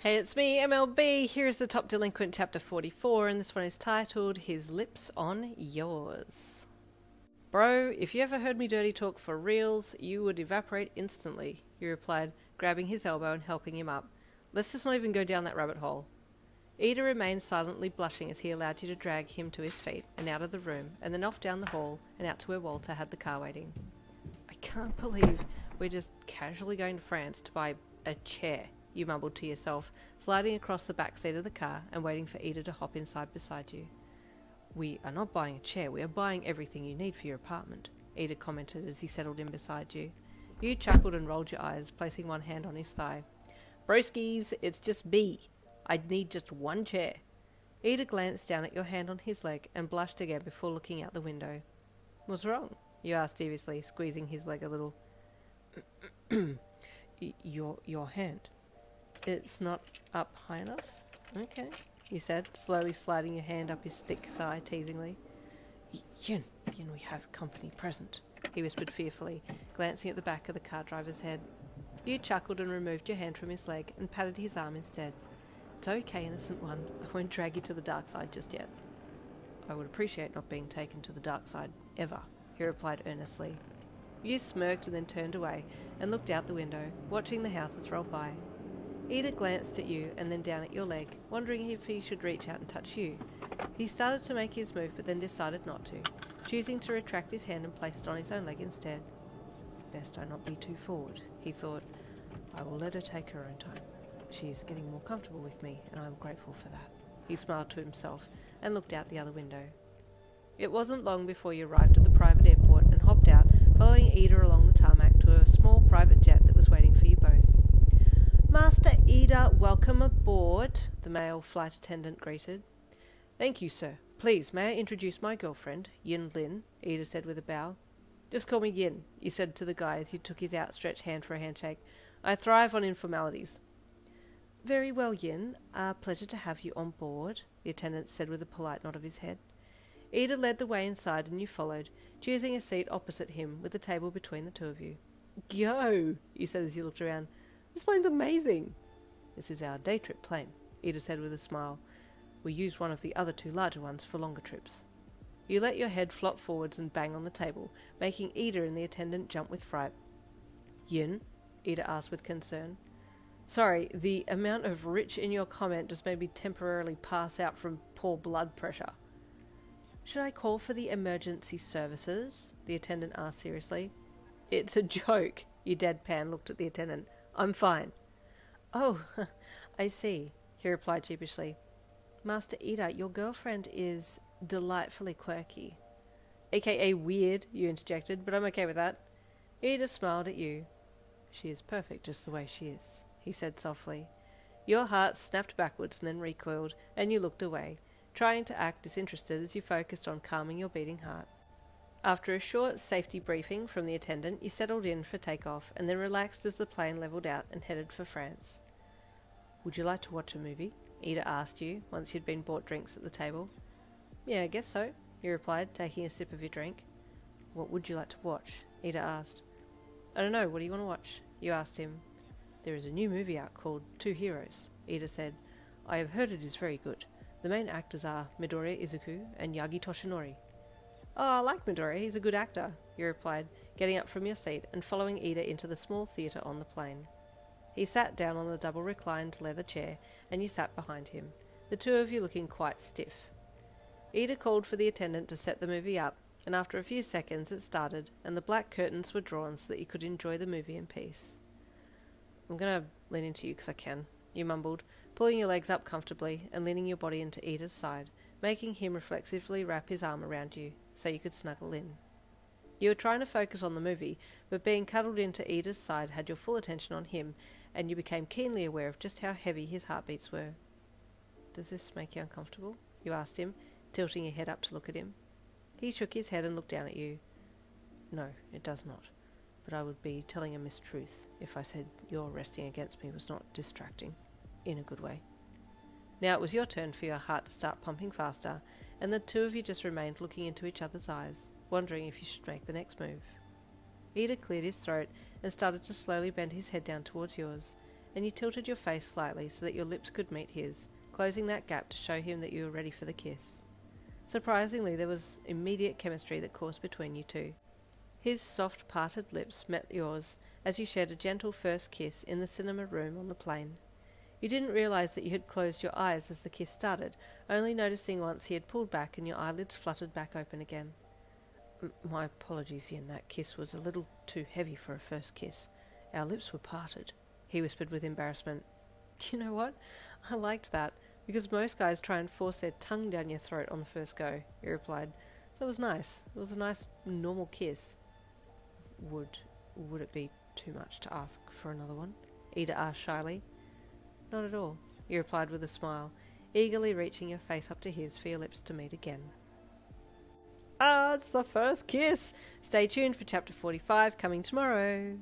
Hey, it's me, MLB. Here's the Top Delinquent Chapter 44, and this one is titled His Lips on Yours. Bro, if you ever heard me dirty talk for reals, you would evaporate instantly, he replied, grabbing his elbow and helping him up. Let's just not even go down that rabbit hole. Iida remained silently blushing as he allowed you to drag him to his feet and out of the room, and then off down the hall and out to where Walter had the car waiting. I can't believe we're just casually going to France to buy a chair, you mumbled to yourself, sliding across the back seat of the car and waiting for Iida to hop inside beside you. We are not buying a chair, we are buying everything you need for your apartment, Iida commented as he settled in beside you. You chuckled and rolled your eyes, placing one hand on his thigh. Broskies, it's just B. I'd need just one chair. Iida glanced down at your hand on his leg and blushed again before looking out the window. What's wrong? You asked deviously, squeezing his leg a little. Your hand. It's not up high enough? Okay, you said, slowly sliding your hand up his thick thigh teasingly. Yin, we have company present, he whispered fearfully, glancing at the back of the car driver's head. You chuckled and removed your hand from his leg and patted his arm instead. It's okay, innocent one. I won't drag you to the dark side just yet. I would appreciate not being taken to the dark side, ever, he replied earnestly. You smirked and then turned away and looked out the window, watching the houses roll by. Iida glanced at you and then down at your leg, wondering if he should reach out and touch you. He started to make his move but then decided not to, choosing to retract his hand and place it on his own leg instead. Best I not be too forward, he thought. I will let her take her own time. She is getting more comfortable with me, and I am grateful for that. He smiled to himself and looked out the other window. It wasn't long before you arrived at the private airport and hopped out, following Iida along the tarmac to a small private jet that was waiting for you both. Master Iida, welcome aboard, the male flight attendant greeted. Thank you, sir. Please, may I introduce my girlfriend, Yin Lin, Iida said with a bow. Just call me Yin, you said to the guy as you took his outstretched hand for a handshake. I thrive on informalities. Very well, Yin. Pleasure to have you on board, the attendant said with a polite nod of his head. Iida led the way inside and you followed, choosing a seat opposite him with the table between the two of you. Yo, you said as you looked around. This plane's amazing. This is our day trip plane, Iida said with a smile. We use one of the other two larger ones for longer trips. You let your head flop forwards and bang on the table, making Iida and the attendant jump with fright. Yin? Iida asked with concern. Sorry, the amount of rich in your comment just made me temporarily pass out from poor blood pressure. Should I call for the emergency services? The attendant asked seriously. It's a joke, you deadpan looked at the attendant. I'm fine. Oh, I see, he replied sheepishly. Master Iida, your girlfriend is delightfully quirky. AKA weird, you interjected, but I'm okay with that. Iida smiled at you. She is perfect just the way she is, he said softly. Your heart snapped backwards and then recoiled, and you looked away, trying to act disinterested as you focused on calming your beating heart. After a short safety briefing from the attendant, you settled in for takeoff and then relaxed as the plane levelled out and headed for France. Would you like to watch a movie? Iida asked you, once you'd been bought drinks at the table. Yeah, I guess so, you replied, taking a sip of your drink. What would you like to watch? Iida asked. I don't know, what do you want to watch? You asked him. There is a new movie out called Two Heroes, Iida said. I have heard it is very good. The main actors are Midori Izuku and Yagi Toshinori. Oh, I like Midori, he's a good actor, you replied, getting up from your seat and following Iida into the small theatre on the plane. He sat down on the double-reclined leather chair, and you sat behind him, the two of you looking quite stiff. Iida called for the attendant to set the movie up, and after a few seconds it started, and the black curtains were drawn so that you could enjoy the movie in peace. I'm going to lean into you because I can, you mumbled, pulling your legs up comfortably and leaning your body into Iida's side, making him reflexively wrap his arm around you so you could snuggle in. You were trying to focus on the movie, but being cuddled into Iida's side had your full attention on him, and you became keenly aware of just how heavy his heartbeats were. Does this make you uncomfortable? You asked him, tilting your head up to look at him. He shook his head and looked down at you. No, it does not, but I would be telling a mistruth if I said your resting against me was not distracting, in a good way. Now it was your turn for your heart to start pumping faster, and the two of you just remained looking into each other's eyes, wondering if you should make the next move. Iida cleared his throat and started to slowly bend his head down towards yours, and you tilted your face slightly so that your lips could meet his, closing that gap to show him that you were ready for the kiss. Surprisingly, there was immediate chemistry that coursed between you two. His soft parted lips met yours as you shared a gentle first kiss in the cinema room on the plane. You didn't realise that you had closed your eyes as the kiss started, only noticing once he had pulled back and your eyelids fluttered back open again. My apologies, Yin, that kiss was a little too heavy for a first kiss. Our lips were parted, he whispered with embarrassment. You know what? I liked that, because most guys try and force their tongue down your throat on the first go, he replied. So it was nice. It was a nice, normal kiss. Would it be too much to ask for another one? Iida asked shyly. Not at all, you replied with a smile, eagerly reaching your face up to his for your lips to meet again. It's the first kiss! Stay tuned for chapter 45 coming tomorrow.